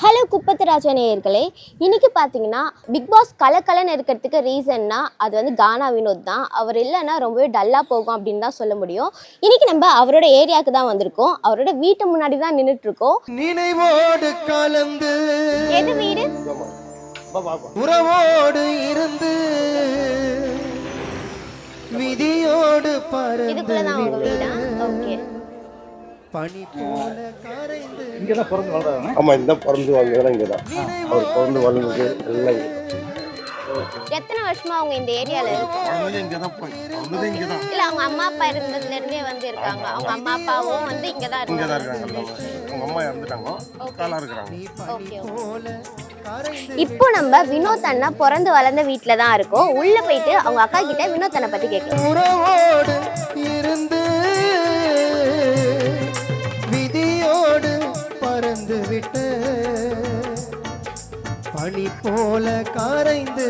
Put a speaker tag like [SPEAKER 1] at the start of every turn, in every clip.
[SPEAKER 1] Hello குப்பத்துராஜா நேயர்களே, இன்னைக்கு பார்த்தீங்கன்னா பிக் பாஸ் கலக்கலன்னு இருக்கிறதுக்கு ரீசன்னா அது வந்து கானா வினோத் தான். அவர் இல்லைன்னா ரொம்பவே டல்லாக போகும் அப்படின்னு தான் சொல்ல முடியும். இன்னைக்கு நம்ம அவரோட ஏரியாவுக்கு தான் வந்திருக்கோம். அவரோட வீட்டு முன்னாடி தான் நின்றுட்டு இருக்கோம்.
[SPEAKER 2] நினைவோடு கலந்து
[SPEAKER 1] எது வீடு
[SPEAKER 2] உறவோடு இருந்து விதியோடு
[SPEAKER 1] இதுக்குள்ளதான் உங்க வீடா? ஓகே.
[SPEAKER 2] பனி போல கரைந்து
[SPEAKER 3] இங்கதான் பிறந்து வளர்றாங்க.
[SPEAKER 4] ஆமா, இந்த பிறந்து வளர்ந்ததெல்லாம் இங்கதான். அவர் பிறந்து வளர்ந்தது எல்லாம்
[SPEAKER 1] எத்தனை வருஷமா அவங்க இந்த ஏரியால இருக்காங்க? இல்ல அவங்க அம்மா அப்பா இருந்ததுல இருந்தே வந்து இருக்காங்க. அவங்க அம்மா அப்பாவும் வந்து இங்கதான் இருக்காங்க.
[SPEAKER 4] அவங்க அம்மா இறந்துட்டாங்க, காலா இருக்கிறாங்க.
[SPEAKER 1] ஓகே. இப்போ நம்ம வினோத் அண்ணா பிறந்து வளர்ந்த வீட்டில தான் இருக்கோம். உள்ள போயிட்டு அவங்க அக்கா கிட்ட வினோத் அண்ணா பத்தி கேட்கலாம்.
[SPEAKER 2] உறவோடு இருந்து விதியோடு பறந்து விட்டு பனி போல கரைந்து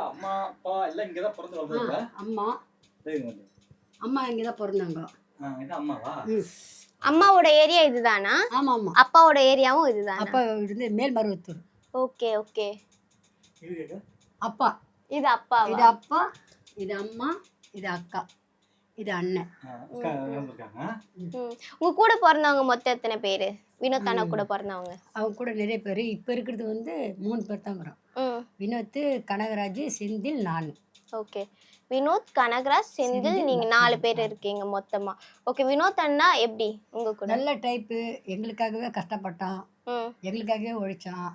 [SPEAKER 3] அம்மா அப்பா எல்லாம் இங்கதான் பிறந்து வளர்ந்தாங்க.
[SPEAKER 5] அம்மா இங்கதான் பிறந்தாங்க.
[SPEAKER 3] அம்மாவா?
[SPEAKER 1] அம்மாவோட ஏரியா இதுதானா?
[SPEAKER 5] ஆமா ஆமா.
[SPEAKER 1] அப்பாவோட ஏரியாவும் இதுதானா?
[SPEAKER 5] அப்பா இருந்து மேல்மருவத்தூர்.
[SPEAKER 1] Okay okay.
[SPEAKER 5] அப்பா
[SPEAKER 1] இது அப்பா.
[SPEAKER 5] இது அப்பா, இது அம்மா, இது அக்கா, இது அண்ணன்.
[SPEAKER 1] உங்க கூட பிறந்தவங்க மொத்தம் எத்தனை பேரு? வினோத் அண்ணா கூட பிறந்தவங்க
[SPEAKER 5] அவங்க கூட நிறைய பேர். இப்ப இருக்கிறது வந்து 3 பேர் தான் இருக்கிறோம். வினோத், கனகராஜ், செந்தில், நான்.
[SPEAKER 1] ஓகே. வினோத், கனகராஜ், செந்தில், நீங்க 4 பேர் இருக்கீங்க மொத்தமா. ஓகே. வினோத் அண்ணா எப்படி உங்க கூட?
[SPEAKER 5] நல்ல டைப்பு. எங்களுக்காகவே கஷ்டப்பட்டான், எங்களுக்காகவே உழைச்சான்,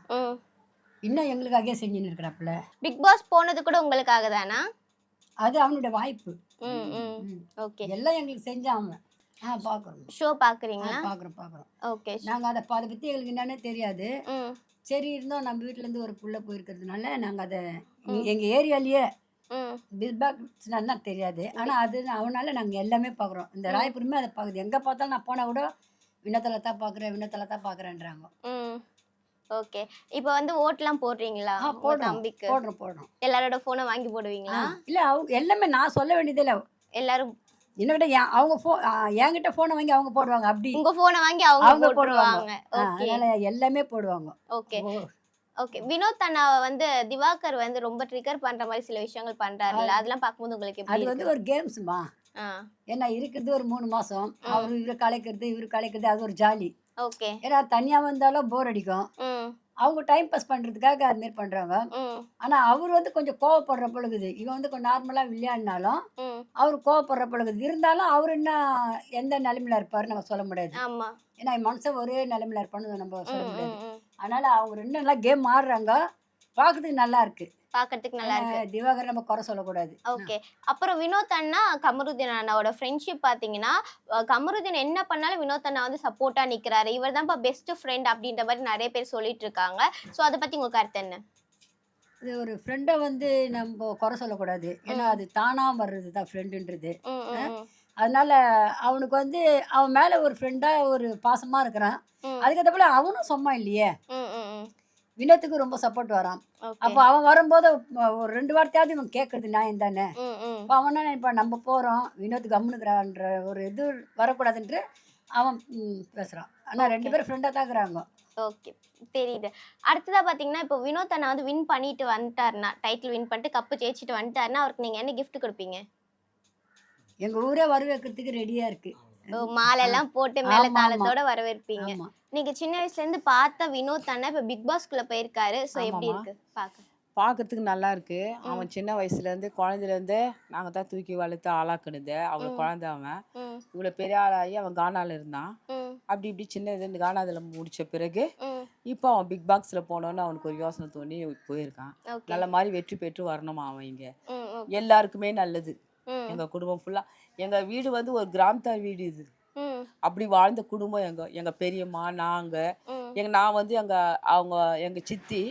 [SPEAKER 5] இன்னும் எங்களுக்காகவே செஞ்சுன்னு இருக்கிறாப்புல.
[SPEAKER 1] பிக் பாஸ் போனது கூட உங்களுக்காக தானா?
[SPEAKER 5] அது அவனுடைய வாய்ப்பு.
[SPEAKER 1] ஓகே.
[SPEAKER 5] எல்லாம் எங்களுக்கு செஞ்சான் அவன். பாக்குறோம்.
[SPEAKER 1] ஷோ பாக்குறீங்களா?
[SPEAKER 5] பாக்குறோம்.
[SPEAKER 1] ஓகே.
[SPEAKER 5] நாங்க அதை பத்தி எங்களுக்கு என்னன்னே தெரியாது. சரி இருந்தோம், நம்ம வீட்டுல இருந்து ஒரு புள்ள போயிருக்கிறதுனால நாங்க அதை எங்க ஏரியாலேயே பிஸ்பாக்ஸ்னா தெரியாது. ஆனா அது அவனால நாங்க எல்லாமே பாக்குறோம். இந்த ராயபுரமே அதை பாக்குது. எங்க பார்த்தாலும் நான் போனா கூட வினோத்தல தான் பாக்குறேன்றாங்க.
[SPEAKER 1] ஓகே. இப்போ வந்து ஓட்லாம் போடுறீங்களா? தம்பிக்கு
[SPEAKER 5] போடுறோம்.
[SPEAKER 1] எல்லாரோட போனை வாங்கி போடுவீங்களா?
[SPEAKER 5] இல்ல அவங்க எல்லாமே நான் சொல்ல வேண்டியது இல்ல.
[SPEAKER 1] எல்லாரும்
[SPEAKER 5] என்னகிட்ட அவங்க என்கிட்ட போனை வாங்கி அவங்க போடுவாங்க. அப்படி
[SPEAKER 1] உங்க போனை வாங்கி அவங்க போடுவாங்க.
[SPEAKER 5] அதனால எல்லாமே போடுவாங்க.
[SPEAKER 1] Okay okay. வினோத் அண்ணாவை வந்து திவாகர் வந்து ரொம்ப ட்ரிகர் பண்ற மாதிரி சில விஷயங்கள் பண்றாருல்ல, அதெல்லாம் பார்க்கும்போது உங்களுக்கு எப்படி?
[SPEAKER 5] அது வந்து ஒரு கேம்ஸ்மா. ஏன்னா இருக்கிறது ஒரு 3 மாசம். இவரு கலைக்கிறது அது ஒரு ஜாலி.
[SPEAKER 1] ஓகே.
[SPEAKER 5] ஏன்னா தனியா வந்தாலும் போர் அடிக்கும். அவங்க டைம் பாஸ் பண்றதுக்காக அது மாதிரி பண்றாங்க. ஆனா அவர் வந்து கொஞ்சம் கோவப்படுற பொழுது, இவன் வந்து கொஞ்சம் நார்மலா விளையாடினாலும் அவரு கோவப்படுற பொழுது இருந்தாலும் அவர் என்ன எந்த நிலைமையில இருப்பாரு நம்ம சொல்ல முடியாது. ஏன்னா மனுஷன் ஒரே நிலைமையில இருப்பான்னு நம்ம சொல்ல முடியாது. அதனால அவங்க 2 நல்லா கேம் ஆடுறாங்க. பாக்குறதுக்கு நல்லா இருக்கு. திவாகர் நம்ம குறை சொல்லக்கூடாது.
[SPEAKER 1] ஓகே. அப்புறம் வினோத் அண்ணா கமருதீன் அண்ணாவோட ஃப்ரெண்ட்ஷிப் பாத்தீங்கன்னா, கமருதீன் என்ன பண்ணாலும் வினோத் அண்ணா வந்து சப்போர்ட்டா நிக்கிறாரு. இவர் தான்ப்பா பெஸ்ட் ஃப்ரெண்ட் அப்படின்ற மாதிரி நிறைய பேர் சொல்லிட்டு இருக்காங்க. சோ அதை பத்தி உங்க கருத்து என்ன?
[SPEAKER 5] இது ஒரு ஃப்ரெண்டை வந்து நம்ம குறை சொல்லக்கூடாது. ஏன்னா அது தானா வர்றது தான் ஃப்ரெண்டுன்றது. அதனால அவனுக்கு வந்து அவன் மேல ஒரு ஃப்ரெண்டா ஒரு பாசமா இருக்கிறான். அதுக்கேற்ற போல அவனும் சும்மா இல்லையே. வினோத்துக்கு ரொம்ப சப்போர்ட் வரான். அப்ப அவன் வரும்போது ஒரு 2 வார்த்தையாவது இவன் கேட்கறது நியாயம் தானே. அவன் இப்ப நம்ம போறோம் வினோத் கம்முனுக்குறான்ற ஒரு இது வரக்கூடாதுன்று அவன் பேசுறான். ஆனா 2 பேரும் ஃப்ரெண்டா தான் இருக்கிறாங்க.
[SPEAKER 1] ஓகே, தெரியுது. அடுத்ததா பாத்தீங்கன்னா, இப்போ வினோத் அண்ணா வந்து வின் பண்ணிட்டு வந்துட்டாருன்னா, டைட்டில் வின் பண்ணிட்டு கப்பு ஜெயிச்சுட்டு வந்துட்டாருன்னா அவருக்கு நீங்க என்ன கிஃப்ட் கொடுப்பீங்க?
[SPEAKER 5] எங்க ஊரே வரவேற்கிறதுக்கு ரெடியா இருக்கு.
[SPEAKER 1] மாலை எல்லாம் போட்டு மேல தாளத்தோட வரவேற்பீங்க. நீங்க சின்ன வயசுல இருந்து பார்த்த வினோத் அண்ணா இப்ப பிக் பாஸ்க்குள்ள போயிருக்காரு. சோ எப்படி இருக்கு
[SPEAKER 6] பாக்கிறதுக்கு? நல்லா இருக்கு. அவன் சின்ன வயசுல இருந்து குழந்தையில இருந்து நாங்க தான் தூக்கி வளர்த்து ஆளாக்குனது. அவங்க குழந்தை அவன் இவ்வளவு பெரிய ஆளாகி அவன் கானால இருந்தான். அப்படி இப்படி சின்ன இது கானாதுல முடிச்ச பிறகு இப்போ அவன் பிக் பாக்ஸ்ல போனோன்னு அவனுக்கு ஒரு யோசனை தோணி போயிருக்கான். நல்ல மாதிரி வெற்றி பெற்று வரணுமா அவன். இங்க எல்லாருக்குமே நல்லது. எங்க குடும்பம் ஃபுல்லா எங்க வீடு வந்து ஒரு கிராமத்தார் வீடு. இது அப்படி வாழ்ந்த குடும்பம் எங்க பெரியம்மா, நான் வந்து எங்க சித்தி,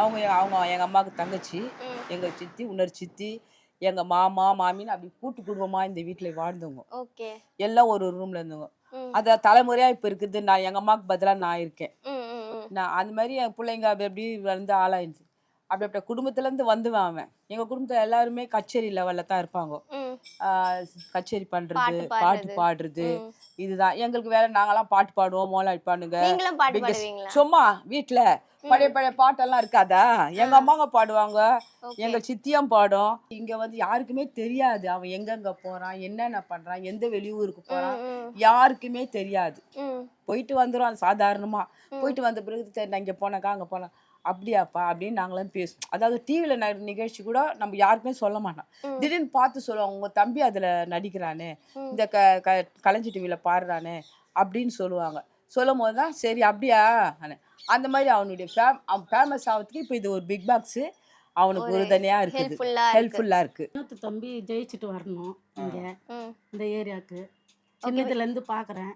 [SPEAKER 6] அவங்க எங்க அம்மாவுக்கு தங்கச்சி, எங்க சித்தி, இன்னொரு சித்தி, எங்க மாமா மாமின்னு அப்படி கூட்டு குடும்பமா இந்த வீட்டுல வாழ்ந்தவங்க. எல்லாம் ஒரு ரூம்ல இருந்தவங்க. அத தலைமுறையா இப்ப இருக்குது. நான் எங்க அம்மாவுக்கு பதிலா நான் இருக்கேன். நான் அந்த மாதிரி என் பிள்ளைங்க அப்படி அப்படி வந்து ஆளாயிடுச்சு. அப்படி குடும்பத்துலேருந்து வந்துவான் அவன். எங்கள் குடும்பத்தில் எல்லாருமே கச்சேரி லெவலில் தான் இருப்பாங்க. கச்சேரி பண்ணுறது, பாட்டு பாடுறது, இதுதான் எங்களுக்கு வேலை. நாங்கெல்லாம் பாட்டு பாடுவோம், மோளம் அடிப்பானுங்க. சும்மா வீட்டில் பழைய பழைய பாட்டெல்லாம் இருக்காதா, எங்கள் அம்மாங்க பாடுவாங்க, எங்கள் சித்தியம் பாடும். இங்கே வந்து யாருக்குமே தெரியாது அவன் எங்கெங்கே போகிறான், என்னென்ன பண்ணுறான், எந்த வெளியூருக்கு போகிறான், யாருக்குமே தெரியாது. போயிட்டு வந்துடும் சாதாரணமாக. போயிட்டு வந்த பிறகு சரி நான் இங்கே போனாக்கா அங்கே போனேன், அப்படியாப்பா அப்படின்னு நாங்களாம் பேசுவோம். அதாவது டிவியில் நிகழ்ச்சி கூட நம்ம யாருக்குமே சொல்ல மாட்டோம். திடீர்னு பார்த்து சொல்லுவாங்க, உங்கள் தம்பி அதில் நடிக்கிறானே, இந்த கலைஞர் டிவியில் பாடுறானே அப்படின்னு சொல்லுவாங்க. சொல்லும் போது தான் சரி அப்படியா அந்த மாதிரி அவனுடைய அவன் ஃபேமஸ் ஆகிறதுக்கு இப்போ இது ஒரு பிக் பாக்ஸு அவனுக்கு உறுதுணையாக இருக்குது, ஹெல்ப்ஃபுல்லாக இருக்குது.
[SPEAKER 7] தம்பி ஜெயிச்சுட்டு வரணும் இங்கே இந்த ஏரியாவுக்கு. சின்னதுலேருந்து பார்க்குறேன்.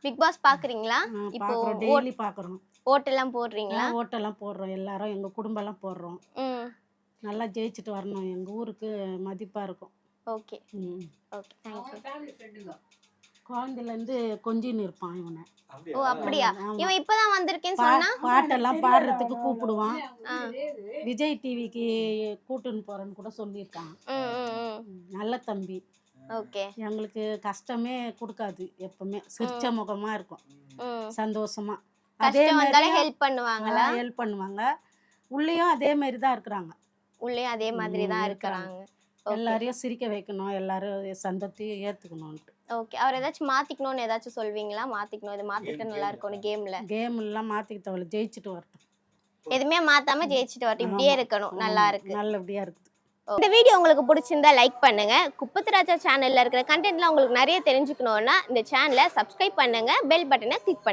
[SPEAKER 1] பிக் பாஸ் பார்க்குறீங்களா? இப்போ
[SPEAKER 7] டெய்லி பார்க்குறோம்.
[SPEAKER 1] ஓட்டெல்லாம் போடுறீங்களா?
[SPEAKER 7] ஓட்டெல்லாம் போடுறோம், எல்லாரும் எங்கள் குடும்பம்லாம் போடுறோம். நல்லா ஜெயிச்சுட்டு வரணும், எங்கள் ஊருக்கு மதிப்பாக இருக்கும்.
[SPEAKER 1] Okay okay, thank you.
[SPEAKER 7] குழந்தையிலேருந்து கொஞ்சின்னு இருப்பான் இவனை.
[SPEAKER 1] ஓ அப்படியா? இவன் இப்பதான் வந்திருக்கேன்னு சொன்னா
[SPEAKER 7] பாட்டெல்லாம் பாடுறதுக்கு கூப்பிடுவான். விஜய் டிவிக்கு கூட்டுன்னு போறேன்னு கூட சொல்லியிருக்கான். நல்ல தம்பி.
[SPEAKER 1] ஓகே.
[SPEAKER 7] எங்களுக்கு கஷ்டமே கொடுக்காது, எப்பவுமே சிரிச்ச முகமா இருக்கும், சந்தோஷமா.
[SPEAKER 1] அதே மாதிரி ஹெல்ப் பண்ணுவாங்களா?
[SPEAKER 7] ஹெல்ப் பண்ணுவாங்க. உள்ளேயும் அதே மாதிரி தான் இருக்கிறாங்க.
[SPEAKER 1] உள்ளேயும் அதே மாதிரி தான் இருக்கிறாங்க.
[SPEAKER 7] எல்லாரையும் சிரிக்க வைக்கணும், எல்லாரும் சந்தத்தையும் ஏற்றுக்கணும்ட்டு.
[SPEAKER 1] ஓகே. அவர் ஏதாச்சும் மாற்றிக்கணும்னு ஏதாச்சும் சொல்வீங்களா? மாற்றிக்கணும், இது மாற்றிக்க நல்லா இருக்கணும்
[SPEAKER 7] கேம்லாம் மாற்றிக்க தேவை, ஜெயிச்சுட்டு வரட்டும்.
[SPEAKER 1] எதுவுமே மாற்றாம ஜெயிச்சுட்டு வரட்டும், இப்படியே இருக்கணும். நல்லா இருக்கு,
[SPEAKER 7] நல்லபடியாக இருக்குது.
[SPEAKER 1] இந்த வீடியோ உங்களுக்கு பிடிச்சிருந்தா லைக் பண்ணுங்க. குப்பத்து ராஜா சேனல்ல இருக்கிற கண்டென்ட்லாம் உங்களுக்கு நிறைய தெரிஞ்சுக்கணும்னா இந்த சேனலை சப்ஸ்கிரைப் பண்ணுங்க, பெல் பட்டனை கிளிக் பண்ணுங்க.